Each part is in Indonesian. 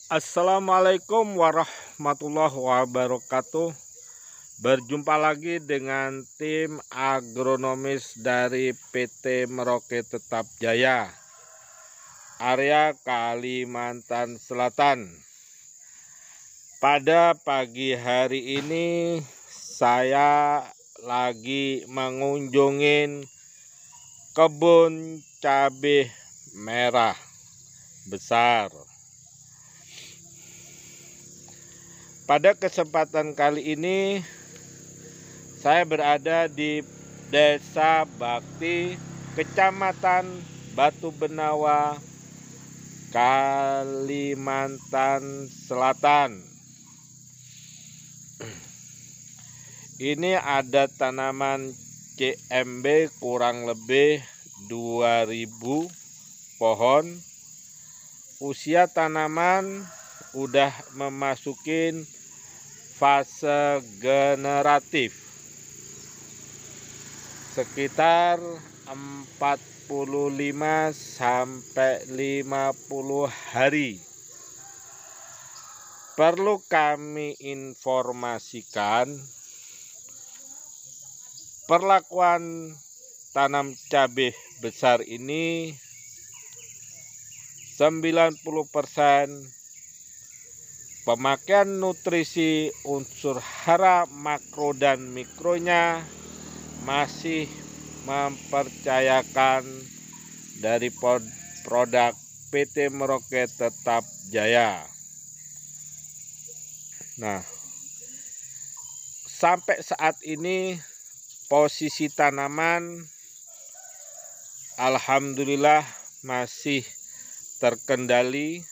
Assalamualaikum warahmatullahi wabarakatuh. Berjumpa lagi dengan tim agronomis dari PT Merauke Tetap Jaya, area Kalimantan Selatan. Pada pagi hari ini saya lagi mengunjungi kebun cabai merah besar. Pada kesempatan kali ini saya berada di Desa Bakti, Kecamatan Batu Benawa, Kalimantan Selatan. Ini ada tanaman CMB kurang lebih 2000 pohon. Usia tanaman udah memasukin fase generatif, sekitar 45 sampai 50 hari. Perlu kami informasikan, perlakuan tanam cabai besar ini 90% pemakaian nutrisi unsur hara makro dan mikronya masih mempercayakan dari produk PT Merauke Tetap Jaya. Nah, sampai saat ini posisi tanaman alhamdulillah masih terkendali,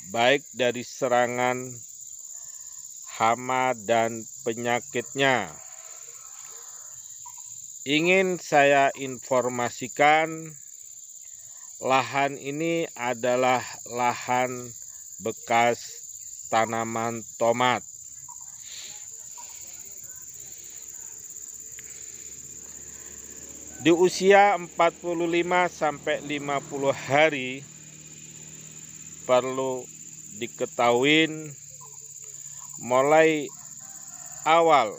baik dari serangan hama dan penyakitnya. Ingin saya informasikan, lahan ini adalah lahan bekas tanaman tomat. Di usia 45 sampai 50 hari perlu diketahui mulai awal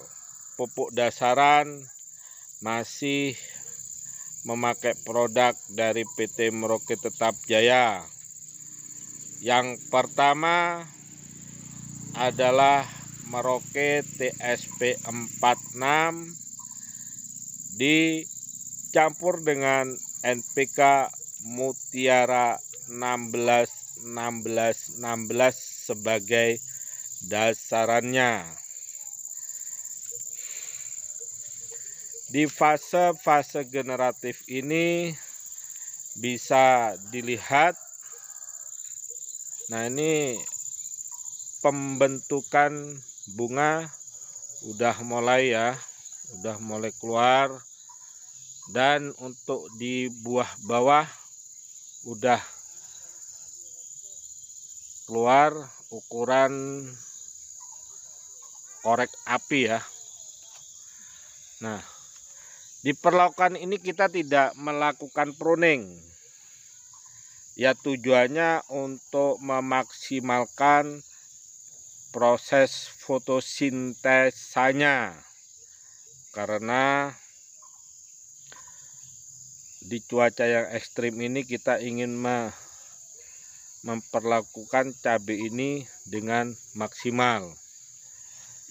pupuk dasaran masih memakai produk dari PT Merauke Tetap Jaya. Yang pertama adalah Merauke TSP 46 dicampur dengan NPK Mutiara 16 sebagai dasarannya. Di fase generatif ini bisa dilihat, nah ini pembentukan bunga udah mulai keluar, dan untuk di buah bawah udah keluar ukuran korek api ya. Nah, di perlakuan ini kita tidak melakukan pruning. Ya, tujuannya untuk memaksimalkan proses fotosintesanya. Karena di cuaca yang ekstrim ini kita ingin memperlakukan cabai ini dengan maksimal.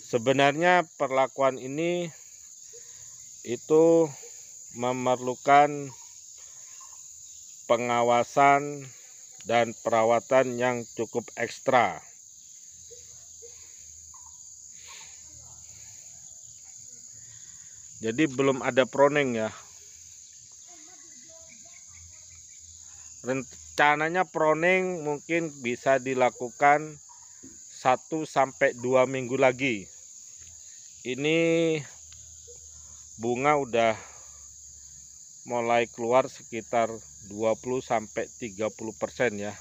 Sebenarnya perlakuan ini itu memerlukan pengawasan dan perawatan yang cukup ekstra. Jadi belum ada pruning ya. Rencananya pruning mungkin bisa dilakukan 1-2 minggu lagi. Ini bunga udah mulai keluar sekitar 20-30% ya.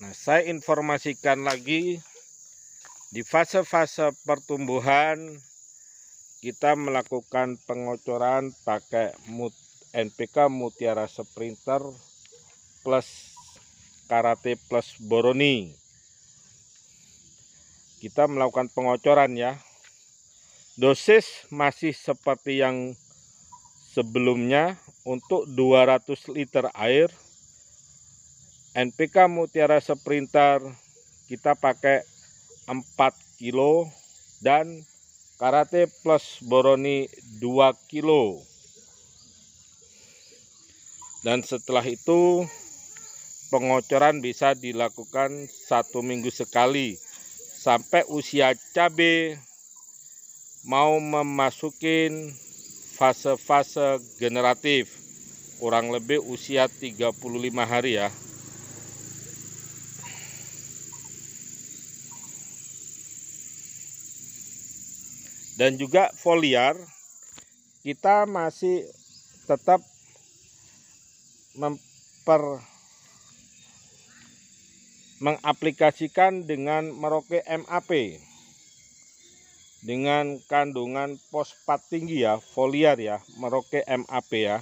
Nah, saya informasikan lagi, di fase-fase pertumbuhan kita melakukan pengocoran pakai NPK Mutiara Sprinter plus Karate plus Boroni. Kita melakukan pengocoran ya. Dosis masih seperti yang sebelumnya. Untuk 200 liter air NPK Mutiara Sprinter kita pakai 4 kilo dan Karate plus Boroni 2 kilo. Dan setelah itu pengocoran bisa dilakukan 1 minggu sekali sampai usia cabai mau memasukin fase-fase generatif, kurang lebih usia 35 hari ya. Dan juga foliar kita masih tetap mengaplikasikan dengan Merauke MAP dengan kandungan fosfat tinggi ya, foliar ya, Merauke MAP ya.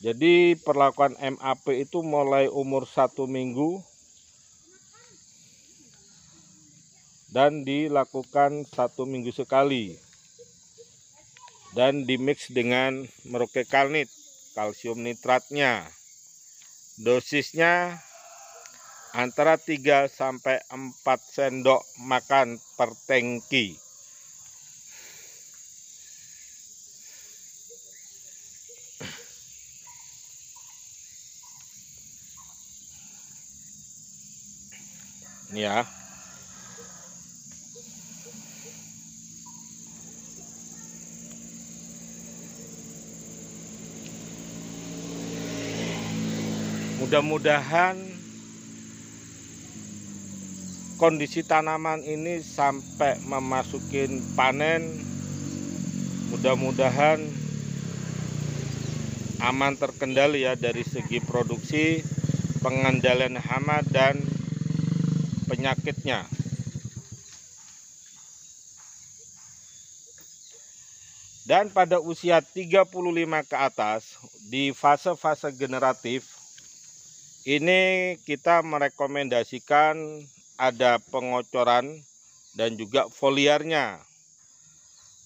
Jadi perlakuan MAP itu mulai umur 1 minggu dan dilakukan 1 minggu sekali dan dimix dengan Merauke Kalnit, kalsium nitratnya. Dosisnya antara 3 sampai 4 sendok makan per tangki. Ini ya. Mudah-mudahan kondisi tanaman ini sampai memasukin panen, mudah-mudahan aman terkendali ya dari segi produksi, pengendalian hama dan penyakitnya. Dan pada usia 35 ke atas di fase-fase generatif ini kita merekomendasikan ada pengocoran dan juga foliarnya.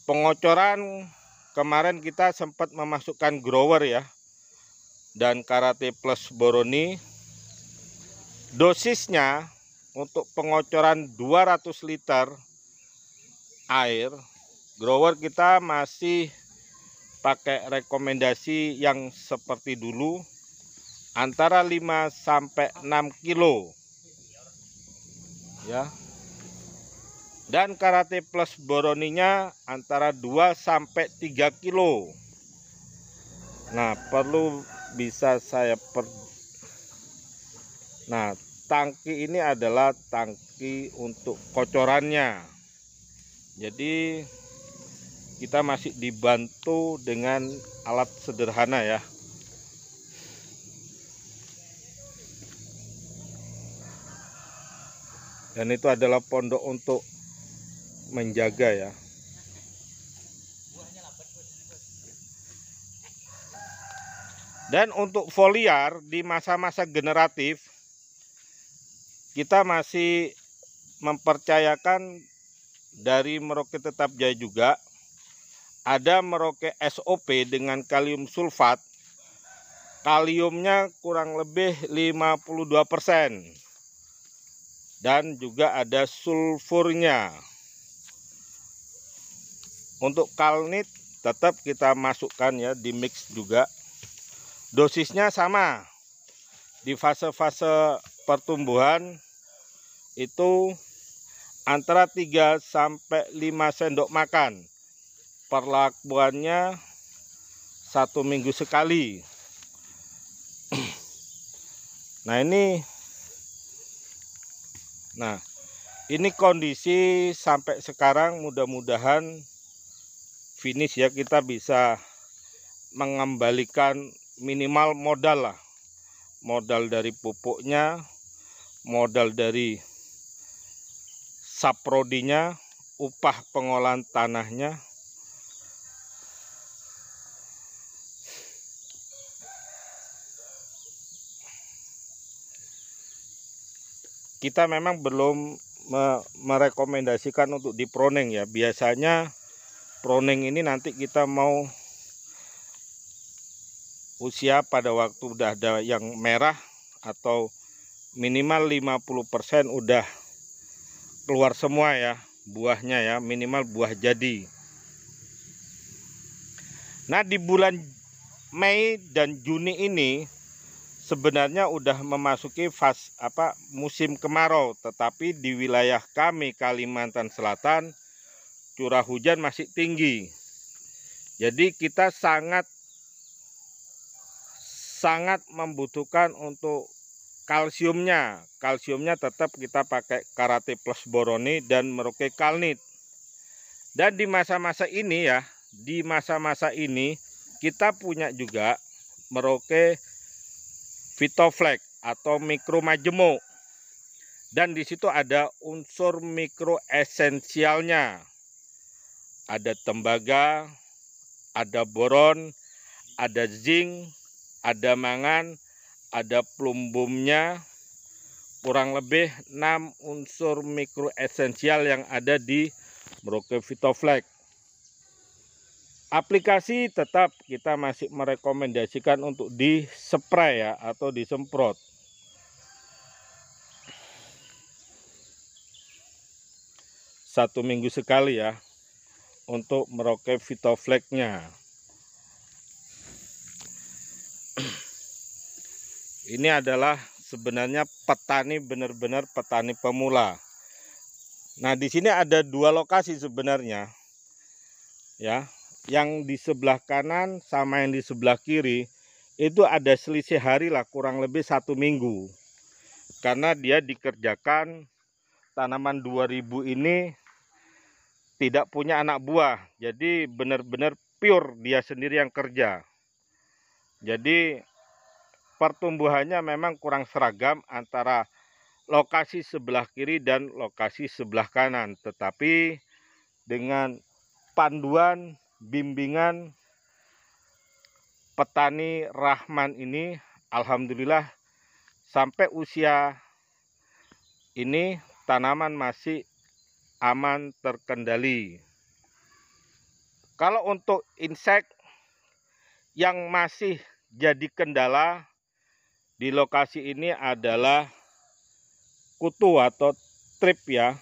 Pengocoran kemarin kita sempat memasukkan grower ya dan Karate plus Boroni. Dosisnya untuk pengocoran 200 liter air, grower kita masih pakai rekomendasi yang seperti dulu antara 5 sampai 6 kilo. Ya. Dan Karate plus Boroninya antara 2 sampai 3 kilo. Nah, perlu bisa saya Nah, tangki ini adalah tangki untuk kocorannya. Jadi kita masih dibantu dengan alat sederhana ya. Dan itu adalah pondok untuk menjaga ya. Dan untuk foliar di masa-masa generatif kita masih mempercayakan dari Merauke Tetap Jaya juga. Ada Merauke SOP dengan kalium sulfat. Kaliumnya kurang lebih 52%. Dan juga ada sulfurnya. Untuk kalnit tetap kita masukkan ya, di mix juga. Dosisnya sama. Di fase-fase pertumbuhan itu antara 3 sampai 5 sendok makan. Perlakuannya 1 minggu sekali. Nah ini kondisi sampai sekarang, mudah-mudahan finish ya, kita bisa mengembalikan minimal modal lah. Modal dari pupuknya, modal dari saprodinya, upah pengolahan tanahnya, kita memang belum merekomendasikan untuk di pruning ya. Biasanya pruning ini nanti kita mau usia pada waktu udah ada yang merah atau minimal 50% udah keluar semua ya buahnya ya, minimal buah jadi. Nah, di bulan Mei dan Juni ini sebenarnya udah memasuki musim kemarau, tetapi di wilayah kami Kalimantan Selatan curah hujan masih tinggi. Jadi kita sangat membutuhkan untuk kalsiumnya. Kalsiumnya tetap kita pakai Karate Plus Boroni dan Merauke Kalnit. Dan di masa-masa ini ya, kita punya juga Merauke Vitoflex atau mikro majemuk. Dan di situ ada unsur mikro esensialnya. Ada tembaga, ada boron, ada zinc, ada mangan, ada plumbumnya, kurang lebih 6 unsur mikro esensial yang ada di Merauke Vitoflex. Aplikasi tetap kita masih merekomendasikan untuk di-spray ya, atau disemprot. Satu minggu sekali ya, untuk Merauke Vitoflex-nya. Ini adalah sebenarnya petani, benar-benar petani pemula. Nah, di sini ada 2 lokasi sebenarnya. Ya, yang di sebelah kanan sama yang di sebelah kiri itu ada selisih hari lah, kurang lebih 1 minggu. Karena dia dikerjakan tanaman 2000 ini tidak punya anak buah. Jadi benar-benar pure dia sendiri yang kerja. Jadi pertumbuhannya memang kurang seragam antara lokasi sebelah kiri dan lokasi sebelah kanan. Tetapi dengan panduan, bimbingan petani Rahman ini, alhamdulillah sampai usia ini tanaman masih aman, terkendali. Kalau untuk insek yang masih jadi kendala di lokasi ini adalah kutu atau trip ya.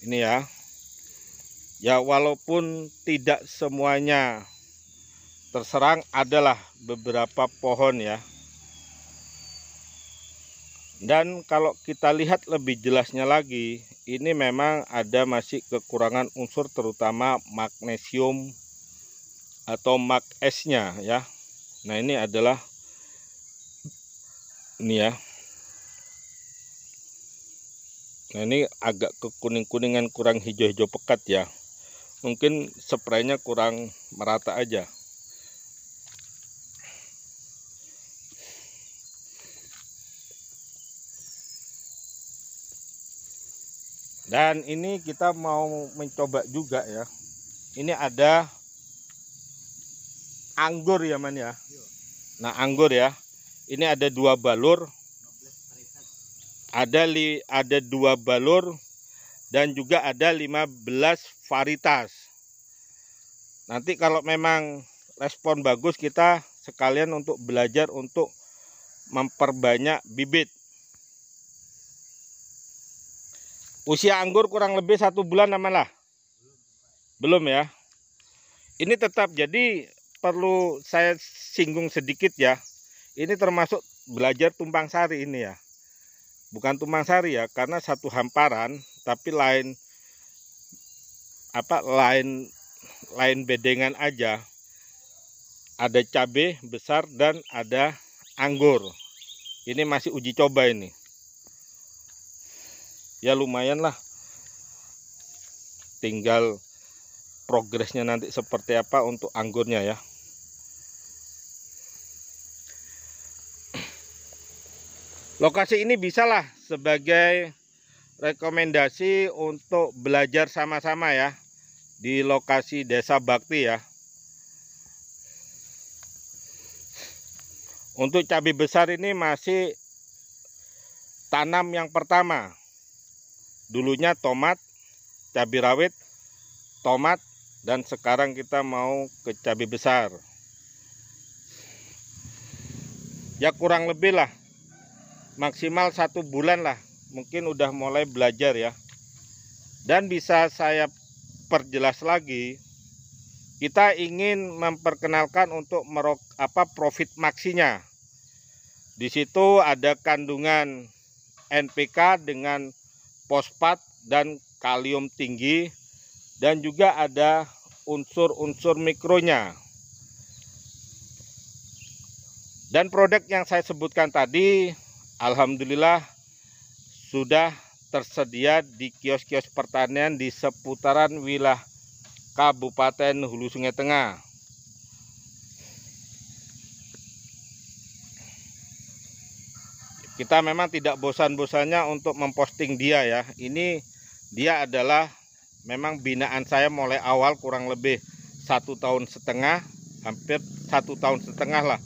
Ini ya. Ya, walaupun tidak semuanya terserang, adalah beberapa pohon ya. Dan kalau kita lihat lebih jelasnya lagi, ini memang ada masih kekurangan unsur terutama magnesium atau Mag-S-nya ya. Nah, ini adalah ini ya. Nah, ini agak kekuning-kuningan, kurang hijau-hijau pekat ya. Mungkin spraynya kurang merata aja. Dan ini kita mau mencoba juga ya. Ini ada anggur ya Man ya. Nah, anggur ya. Ini ada 2 balur. Ada 2 balur dan juga ada 15 varietas. Nanti kalau memang respon bagus, kita sekalian untuk belajar untuk memperbanyak bibit. Usia anggur kurang lebih 1 bulan aman lah. Belum ya. Ini tetap, jadi perlu saya singgung sedikit ya. Ini termasuk belajar tumpang sari ini ya. Bukan tumpang sari ya, karena satu hamparan tapi lain bedengan aja. Ada cabai besar dan ada anggur. Ini masih uji coba ini. Ya lumayan lah. Tinggal progresnya nanti seperti apa untuk anggurnya ya. Lokasi ini bisalah sebagai rekomendasi untuk belajar sama-sama ya. Di lokasi Desa Bakti ya. Untuk cabai besar ini masih tanam yang pertama. Dulunya tomat, cabai rawit, tomat, dan sekarang kita mau ke cabai besar. Ya kurang lebih lah, maksimal 1 bulan lah, mungkin udah mulai belajar ya. Dan bisa saya perjelas lagi, kita ingin memperkenalkan untuk profit maksinya. Di situ ada kandungan NPK dengan fosfat dan kalium tinggi, dan juga ada unsur-unsur mikronya. Dan produk yang saya sebutkan tadi, alhamdulillah sudah tersedia di kios-kios pertanian di seputaran wilayah Kabupaten Hulu Sungai Tengah. Kita memang tidak bosan-bosannya untuk memposting dia ya. Ini dia adalah memang binaan saya mulai awal, kurang lebih 1,5 tahun, hampir 1,5 tahun lah.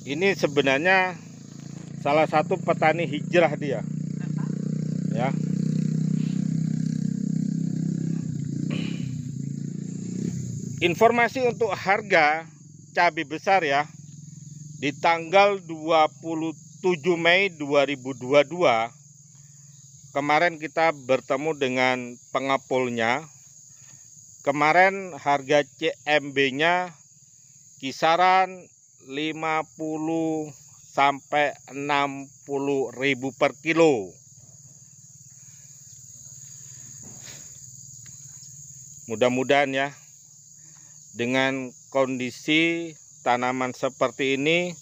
Ini sebenarnya salah satu petani hijrah dia. Ya. Informasi untuk harga cabai besar ya. Di tanggal 27 Mei 2022 kemarin kita bertemu dengan pengepulnya. Kemarin harga CMB-nya kisaran 50 sampai 60 ribu per kilo. Mudah-mudahan ya, dengan kondisi tanaman seperti ini,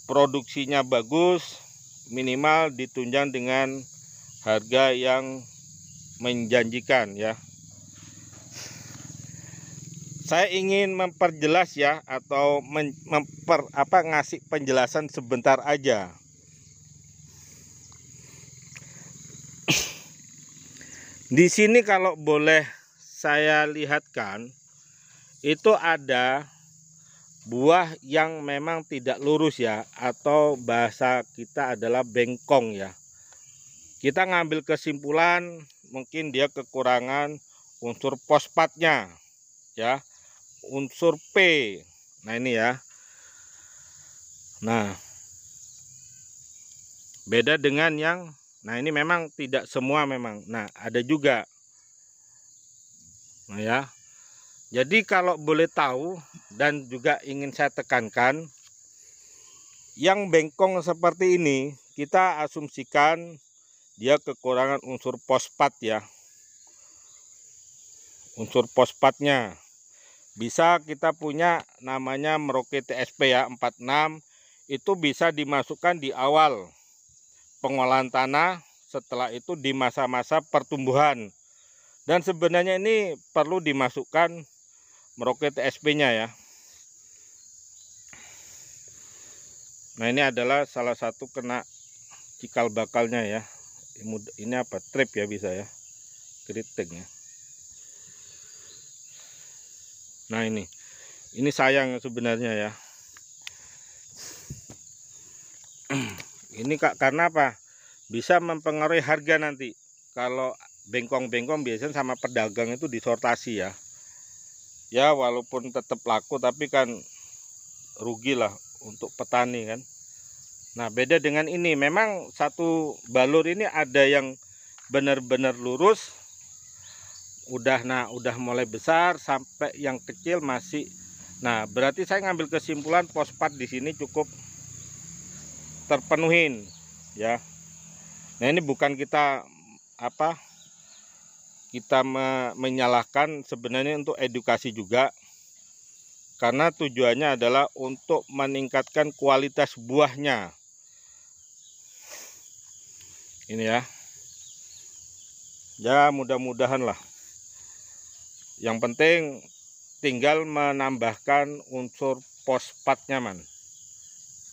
produksinya bagus, minimal ditunjang dengan harga yang menjanjikan ya. Saya ingin memperjelas ya, atau ngasih penjelasan sebentar aja. Di sini kalau boleh saya lihatkan, itu ada buah yang memang tidak lurus ya, atau bahasa kita adalah bengkong ya. Kita ngambil kesimpulan mungkin dia kekurangan unsur fosfatnya ya, unsur P. Nah ini ya. Nah, beda dengan yang, nah ini memang tidak semua memang. Nah, ada juga. Nah ya. Jadi kalau boleh tahu dan juga ingin saya tekankan, yang bengkong seperti ini kita asumsikan dia kekurangan unsur fosfat ya. Unsur fosfatnya bisa kita punya namanya Merauke TSP ya 46, itu bisa dimasukkan di awal pengolahan tanah, setelah itu di masa-masa pertumbuhan. Dan sebenarnya ini perlu dimasukkan Merauke TSP-nya ya. Nah ini adalah salah satu kena cikal bakalnya ya. Ini apa? Trip ya bisa ya. Keriting ya. Nah ini sayang sebenarnya ya. Ini karena apa? Bisa mempengaruhi harga nanti. Kalau bengkong-bengkong biasanya sama pedagang itu disortasi ya. Ya walaupun tetap laku tapi kan rugi lah untuk petani kan. Nah beda dengan ini, memang satu balur ini ada yang benar-benar lurus, udah mulai besar, sampai yang kecil masih. Nah berarti saya ngambil kesimpulan fosfat di sini cukup terpenuhin ya. Nah ini bukan kita menyalahkan, sebenarnya untuk edukasi juga, karena tujuannya adalah untuk meningkatkan kualitas buahnya. Ini ya. Ya mudah-mudahan lah. Yang penting tinggal menambahkan unsur fosfatnya man.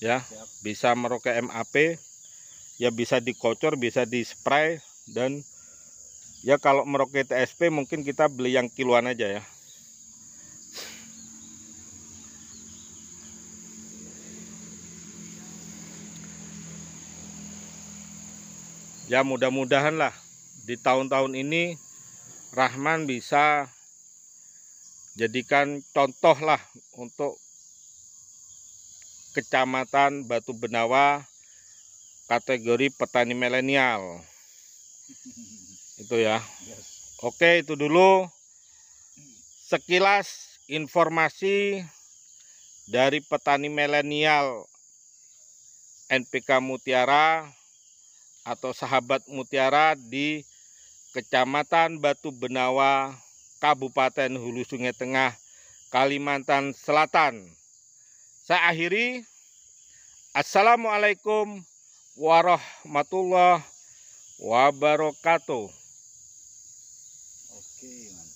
Ya, bisa Merauke MAP, ya bisa dikocor, bisa di spray, dan ya kalau Merauke TSP mungkin kita beli yang kiloan aja ya. Ya mudah-mudahan lah di tahun-tahun ini Rahman bisa jadikan contoh lah untuk Kecamatan Batu Benawa kategori petani milenial. Itu ya. Oke, itu dulu sekilas informasi dari petani milenial NPK Mutiara atau Sahabat Mutiara di Kecamatan Batu Benawa, Kabupaten Hulu Sungai Tengah, Kalimantan Selatan. Saya akhiri. Assalamualaikum warahmatullahi wabarakatuh. Oke, mantap.